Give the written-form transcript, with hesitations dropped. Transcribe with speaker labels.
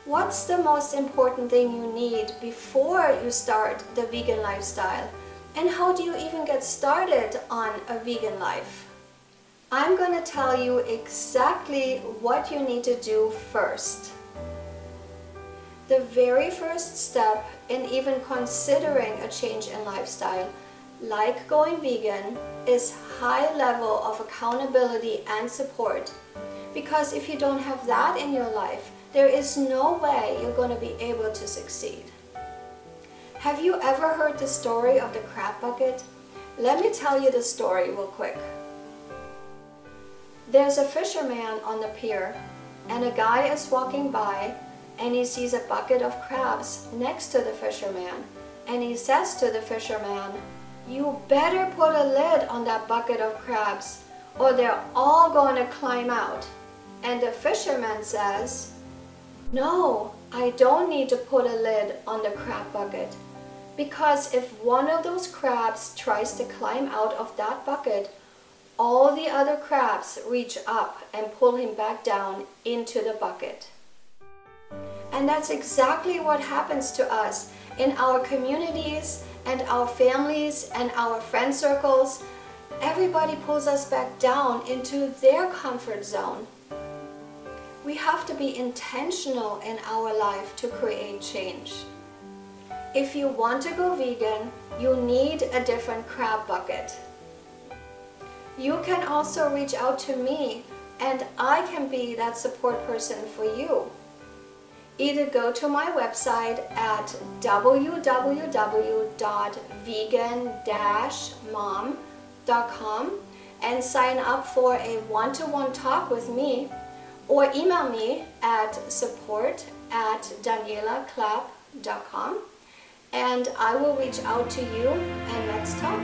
Speaker 1: What's the most important thing you need before you start the vegan lifestyle? And how do you even get started on a vegan life? I'm going to tell you exactly what you need to do first. The very first step in even considering a change in lifestyle, like going vegan, is high level of accountability and support. Because if you don't have that in your life, there is no way you're going to be able to succeed. Have you ever heard the story of the crab bucket? Let me tell you the story real quick. There's a fisherman on the pier, and a guy is walking by, and he sees a bucket of crabs next to the fisherman, and he says to the fisherman, "You better put a lid on that bucket of crabs, or they're all going to climb out." And the fisherman says, "No, I don't need to put a lid on the crab bucket, because if one of those crabs tries to climb out of that bucket, all the other crabs reach up and pull him back down into the bucket." And that's exactly what happens to us in our communities and our families and our friend circles. Everybody pulls us back down into their comfort zone. We have to be intentional in our life to create change. If you want to go vegan, you need a different crab bucket. You can also reach out to me, and I can be that support person for you. Either go to my website at www.vegan-mom.com and sign up for a one-to-one talk with me, or email me at support@danielaclapp.com, and I will reach out to you and let's talk.